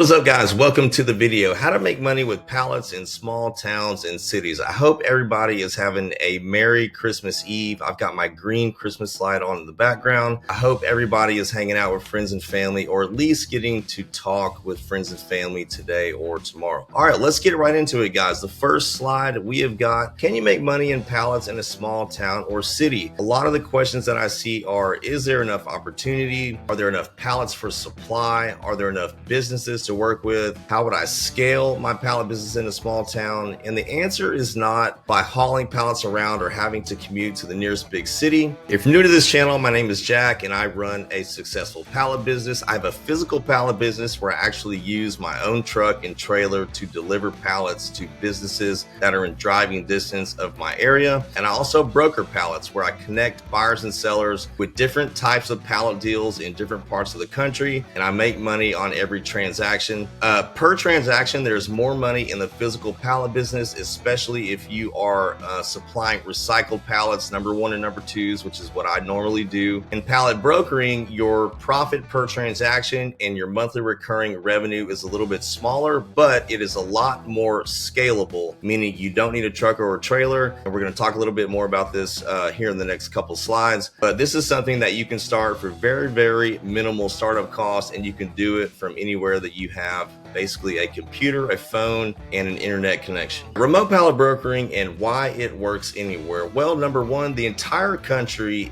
What is up, guys? Welcome to the video, how to make money with pallets in small towns and cities. I hope everybody is having a Merry Christmas Eve. I've got my green Christmas slide on in the background. I hope everybody is hanging out with friends and family, or at least getting to talk with friends and family today or tomorrow. All right, let's get right into it, guys. The first slide we have got, can you make money in pallets in a small town or city? A lot of the questions that I see are, is there enough opportunity? Are there enough pallets for supply? Are there enough businesses to work with? How would I scale my pallet business in a small town? And the answer is not by hauling pallets around or having to commute to the nearest big city. If you're new to this channel, my name is Jack and I run a successful pallet business. I have a physical pallet business where I actually use my own truck and trailer to deliver pallets to businesses that are in driving distance of my area. And I also broker pallets where I connect buyers and sellers with different types of pallet deals in different parts of the country, and I make money on every transaction. Per transaction, there's more money in the physical pallet business, especially if you are supplying recycled pallets, number one and number twos, which is what I normally do. In pallet brokering, your profit per transaction and your monthly recurring revenue is a little bit smaller, but it is a lot more scalable, meaning you don't need a truck or a trailer. And we're going to talk a little bit more about this here in the next couple slides. But this is something that you can start for very, very minimal startup costs, and you can do it from anywhere that you have basically a computer, a phone, and an internet connection. Remote pallet brokering and why it works anywhere. Well, number one, the entire country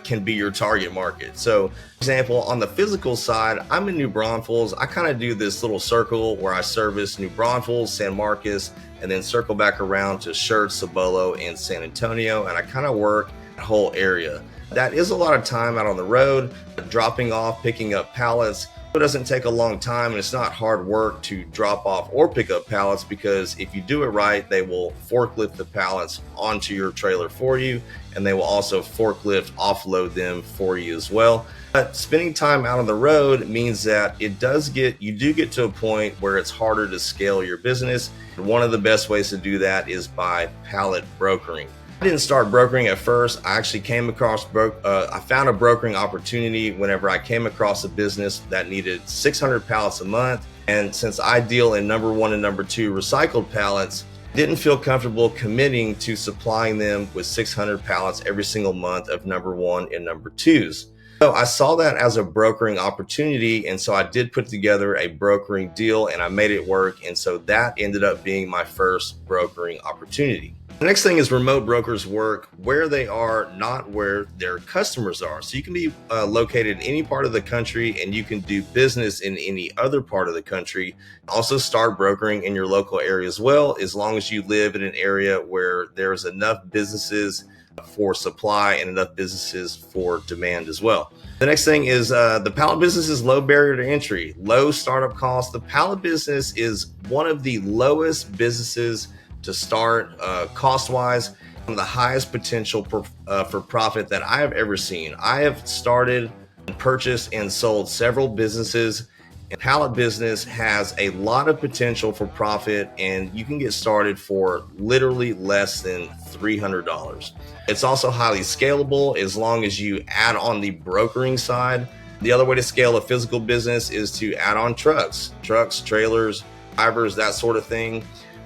can be your target market. So, for example, on the physical side, I'm in New Braunfels. I kind of do this little circle where I service New Braunfels, San Marcos, and then circle back around to Schertz, Cibolo, and San Antonio, and I kind of work that whole area. That is a lot of time out on the road, dropping off, picking up pallets. It doesn't take a long time, and it's not hard work to drop off or pick up pallets, because if you do it right, they will forklift the pallets onto your trailer for you, and they will also forklift offload them for you as well. But spending time out on the road means that you do get to a point where it's harder to scale your business. And one of the best ways to do that is by pallet brokering. I didn't start brokering at first. I actually came across, I found a brokering opportunity whenever I came across a business that needed 600 pallets a month. And since I deal in number one and number two recycled pallets, didn't feel comfortable committing to supplying them with 600 pallets every single month of number one and number twos. So I saw that as a brokering opportunity, and so I did put together a brokering deal and I made it work. And so that ended up being my first brokering opportunity. The next thing is remote brokers work where they are, not where their customers are. So you can be located in any part of the country, and you can do business in any other part of the country. Also start brokering in your local area as well, as long as you live in an area where there's enough businesses for supply and enough businesses for demand as well. The next thing is the pallet business is low barrier to entry, low startup costs. The pallet business is one of the lowest businesses to start cost-wise, and the highest potential for profit that I have ever seen. I have started, purchased, and sold several businesses. And pallet business has a lot of potential for profit, and you can get started for literally less than $300. It's also highly scalable as long as you add on the brokering side. The other way to scale a physical business is to add on trucks, trailers, drivers, that sort of thing.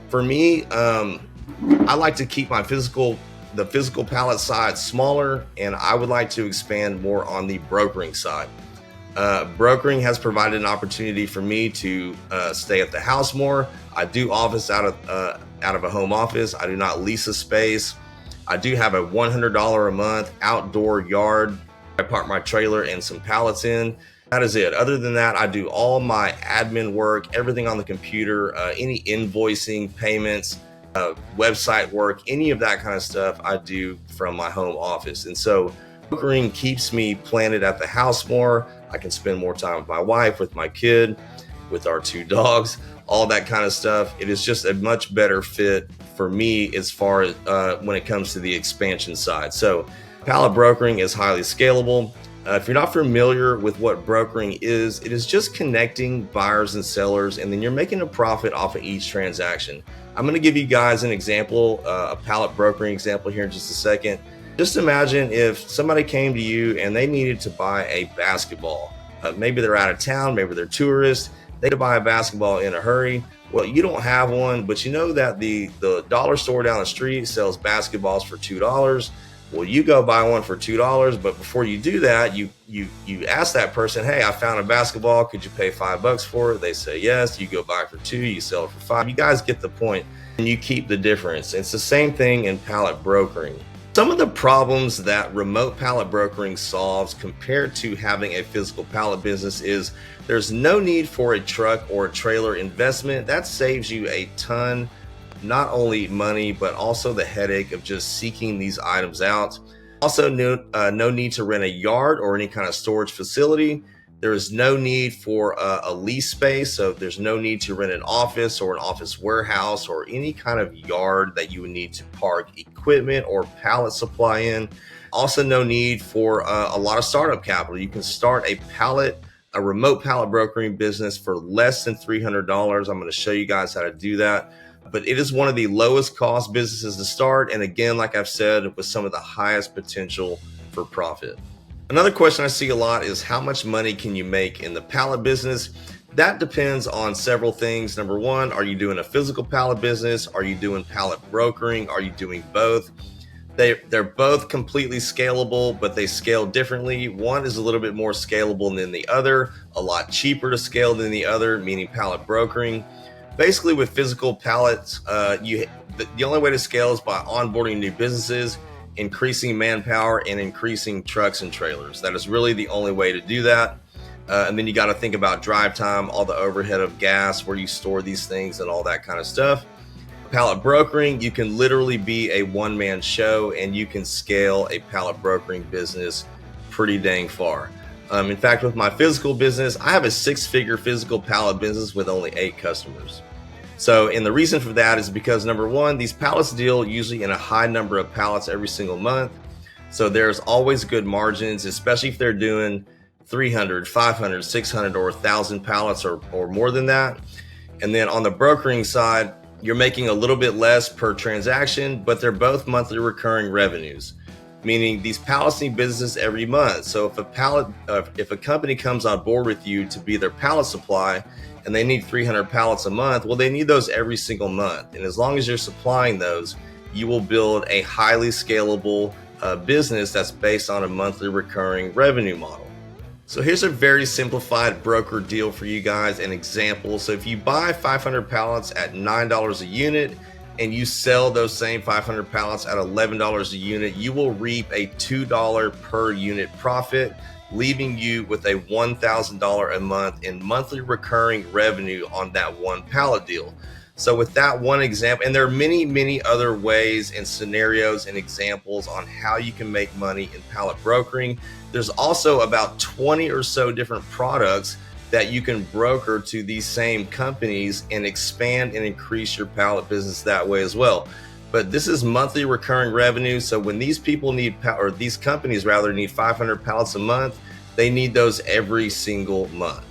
For me, I like to keep the physical pallet side smaller, and I would like to expand more on the brokering side. Brokering has provided an opportunity for me to stay at the house more. I do office out of a home office. I do not lease a space. I do have a $100 a month outdoor yard I park my trailer and some pallets in. That is it. Other than that, I do all my admin work, everything on the computer, any invoicing, payments, website work, any of that kind of stuff I do from my home office. And so brokering keeps me planted at the house more. I can spend more time with my wife, with my kid, with our two dogs, all that kind of stuff. It is just a much better fit for me as far as when it comes to the expansion side. So pallet brokering is highly scalable. If you're not familiar with what brokering is, it is just connecting buyers and sellers, and then you're making a profit off of each transaction. I'm going to give you guys an example, a pallet brokering example here in just a second. Just imagine if somebody came to you and they needed to buy a basketball. Maybe they're out of town, maybe they're tourists. They could buy a basketball in a hurry. Well, you don't have one, but you know that the dollar store down the street sells basketballs for $2. Well, you go buy one for $2, but before you do that, you ask that person, hey, I found a basketball. Could you pay $5 for it? They say yes. You go buy it for $2. You sell it for $5. You guys get the point, and you keep the difference. It's the same thing in pallet brokering. Some of the problems that remote pallet brokering solves compared to having a physical pallet business is there's no need for a truck or a trailer investment. That saves you a ton, not only money, but also the headache of just seeking these items out. Also, no need to rent a yard or any kind of storage facility. There is no need for a lease space, so there's no need to rent an office or an office warehouse or any kind of yard that you would need to park equipment or pallet supply in. Also, no need for a lot of startup capital. You can start a remote pallet brokering business for less than $300. I'm going to show you guys how to do that. But it is one of the lowest cost businesses to start. And again, like I've said, with some of the highest potential for profit. Another question I see a lot is how much money can you make in the pallet business? That depends on several things. Number one, are you doing a physical pallet business? Are you doing pallet brokering? Are you doing both? They're both completely scalable, but they scale differently. One is a little bit more scalable than the other, a lot cheaper to scale than the other, meaning pallet brokering. Basically, with physical pallets, the only way to scale is by onboarding new businesses, increasing manpower, and increasing trucks and trailers. That is really the only way to do that. And then you got to think about drive time, all the overhead of gas, where you store these things and all that kind of stuff. Pallet brokering, you can literally be a one-man show and you can scale a pallet brokering business pretty dang far. In fact, with my physical business, I have a 6-figure physical pallet business with only 8 customers. So, and the reason for that is because number one, these pallets deal usually in a high number of pallets every single month. So there's always good margins, especially if they're doing 300, 500, 600, or 1,000 pallets or more than that. And then on the brokering side, you're making a little bit less per transaction, but they're both monthly recurring revenues, meaning these pallets need business every month. So if a company comes on board with you to be their pallet supply and they need 300 pallets a month, well, they need those every single month. And as long as you're supplying those, you will build a highly scalable business that's based on a monthly recurring revenue model. So here's a very simplified broker deal for you guys, an example. So if you buy 500 pallets at $9 a unit and you sell those same 500 pallets at $11 a unit, you will reap a $2 per unit profit, leaving you with a $1,000 a month in monthly recurring revenue on that one pallet deal. So with that one example, and there are many, many other ways and scenarios and examples on how you can make money in pallet brokering. There's also about 20 or so different products that you can broker to these same companies and expand and increase your pallet business that way as well. But this is monthly recurring revenue. So when these people these companies rather need 500 pallets a month, they need those every single month.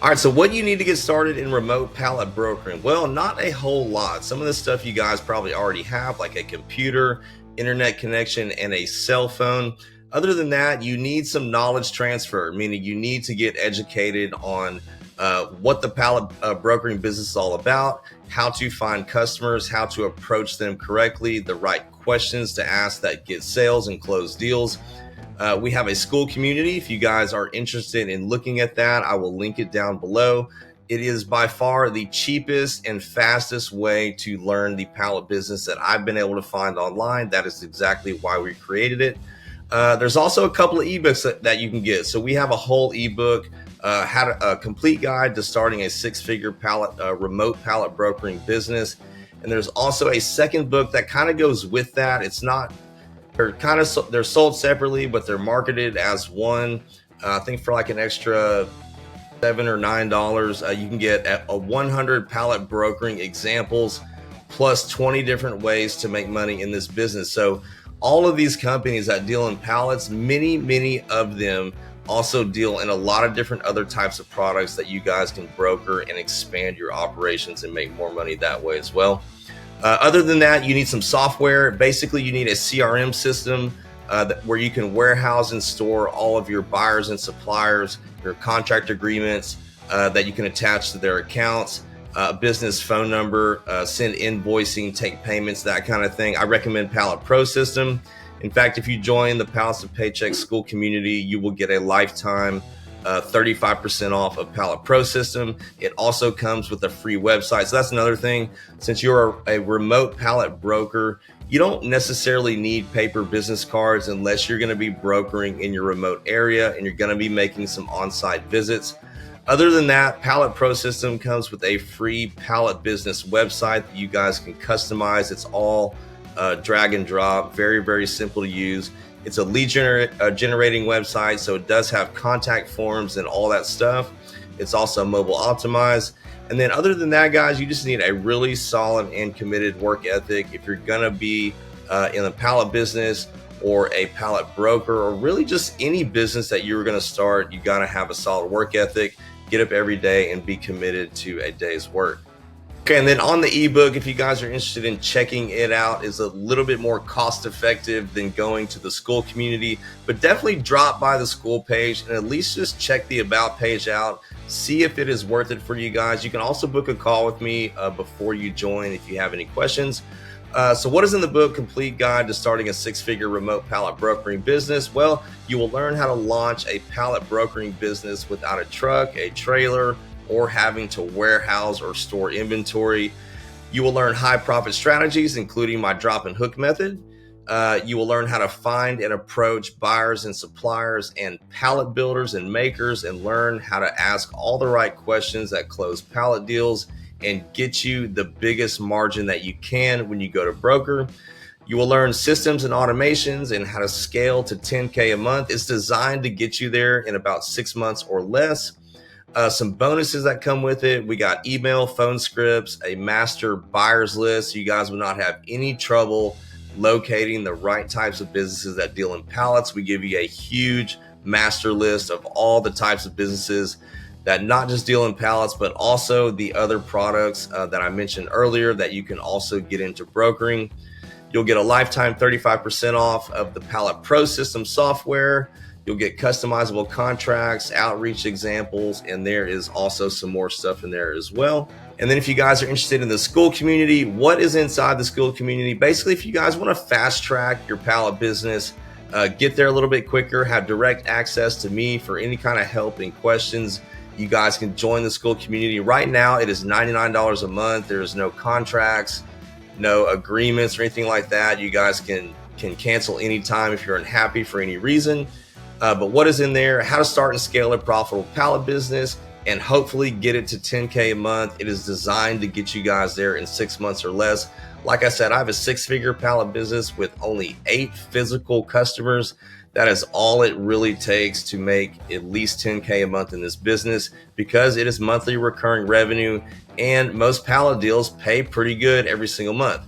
All right, so what do you need to get started in remote pallet brokering? Well, not a whole lot. Some of the stuff you guys probably already have, like a computer, internet connection, and a cell phone. Other than that, you need some knowledge transfer, meaning you need to get educated on what the pallet brokering business is all about, how to find customers, how to approach them correctly, the right questions to ask that get sales and close deals. We have a school community. If you guys are interested in looking at that, I will link it down below. It is by far the cheapest and fastest way to learn the pallet business that I've been able to find online. That is exactly why we created it. There's also a couple of ebooks that you can get. So we have a whole ebook, a complete guide to starting a 6-figure remote pallet brokering business. And there's also a second book that kind of goes with that. They're sold separately, but they're marketed as one. I think for like an extra $7 or $9, you can get a 100 pallet brokering examples plus 20 different ways to make money in this business. So all of these companies that deal in pallets, many of them also deal in a lot of different other types of products that you guys can broker and expand your operations and make more money that way as well. Other than that, you need some software. Basically, you need a CRM system where you can warehouse and store all of your buyers and suppliers, your contract agreements, that you can attach to their accounts, business phone number, send invoicing, take payments, that kind of thing. I recommend Pallet Pro System. In fact, if you join the Pallets of Paychecks school community, you will get a lifetime 35% off of Pallet Pro System. It also comes with a free website. So that's another thing. Since you're a remote pallet broker, you don't necessarily need paper business cards unless you're going to be brokering in your remote area and you're going to be making some on-site visits. Other than that, Pallet Pro System comes with a free Pallet Business website that you guys can customize. It's all drag and drop, very, very simple to use. It's a lead generating website, so it does have contact forms and all that stuff. It's also mobile optimized. And then other than that, guys, you just need a really solid and committed work ethic. If you're gonna be in the pallet business or a pallet broker, or really just any business that you're gonna start, you gotta have a solid work ethic, get up every day and be committed to a day's work. Okay, and then on the ebook, if you guys are interested in checking it out, is a little bit more cost effective than going to the school community, but definitely drop by the school page and at least just check the about page out, see if it is worth it for you guys. You can also book a call with me before you join if you have any questions. So what is in the book? Complete Guide to Starting a Six-Figure Remote Pallet Brokering Business. Well, you will learn how to launch a pallet brokering business without a truck, a trailer, or having to warehouse or store inventory. You will learn high profit strategies, including my drop and hook method. You will learn how to find and approach buyers and suppliers and pallet builders and makers, and learn how to ask all the right questions that close pallet deals and get you the biggest margin that you can when you go to broker. You will learn systems and automations and how to scale to 10K a month. It's designed to get you there in about 6 months or less. Some bonuses that come with it. We got email, phone scripts, a master buyers list. So you guys will not have any trouble locating the right types of businesses that deal in pallets. We give you a huge master list of all the types of businesses that not just deal in pallets, but also the other products that I mentioned earlier that you can also get into brokering. You'll get a lifetime 35% off of the Pallet Pro System software. You'll get customizable contracts, outreach examples, and there is also some more stuff in there as well. And then if you guys are interested in the school community, what is inside the school community? Basically, if you guys want to fast track your pallet business, get there a little bit quicker, have direct access to me for any kind of help and questions, you guys can join the school community. Right now, it is $99 a month. There is no contracts, no agreements or anything like that. You guys can cancel anytime if you're unhappy for any reason. But what is in there? How to start and scale a profitable pallet business and hopefully get it to 10K a month. It is designed to get you guys there in 6 months or less. Like I said, I have a 6-figure pallet business with only 8 physical customers. That is all it really takes to make at least 10K a month in this business, because it is monthly recurring revenue and most pallet deals pay pretty good every single month.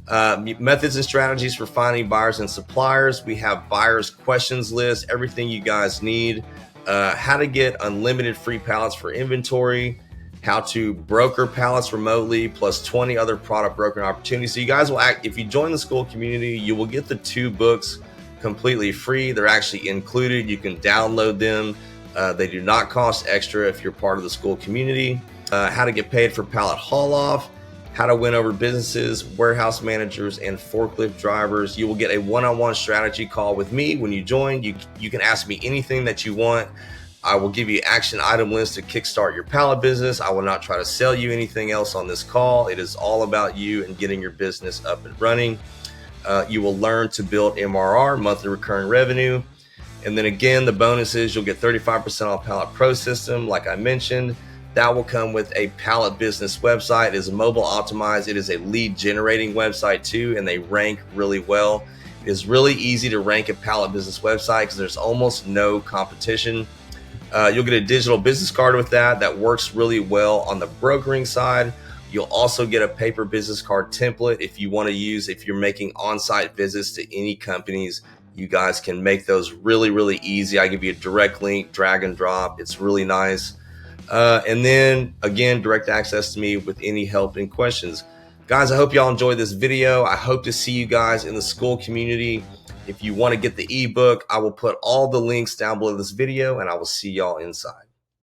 Methods and strategies for finding buyers and suppliers. We have buyers questions list, everything you guys need. How to get unlimited free pallets for inventory, how to broker pallets remotely, plus 20 other product brokering opportunities. So you guys will if you join the school community, you will get the 2 books completely free. They're actually included. You can download them. They do not cost extra if you're part of the school community. How to get paid for pallet haul off, how to win over businesses, warehouse managers, and forklift drivers. You will get a one-on-one strategy call with me when you join. You can ask me anything that you want. I will give you action item lists to kickstart your pallet business. I will not try to sell you anything else on this call. It is all about you and getting your business up and running. You will learn to build MRR, monthly recurring revenue. And then again, the bonus is you'll get 35% off Pallet Pro System, like I mentioned. That will come with a Pallet Business website. It is mobile optimized. It is a lead generating website too, and they rank really well. It is really easy to rank a Pallet Business website because there's almost no competition. You'll get a digital business card with that works really well on the brokering side. You'll also get a paper business card template if you want to use, if you're making on-site visits to any companies, you guys can make those really, really easy. I give you a direct link, drag and drop. It's really nice. And then again, direct access to me with any help and questions. Guys, I hope y'all enjoyed this video. I hope to see you guys in the school community. If you want to get the ebook, I will put all the links down below this video and I will see y'all inside.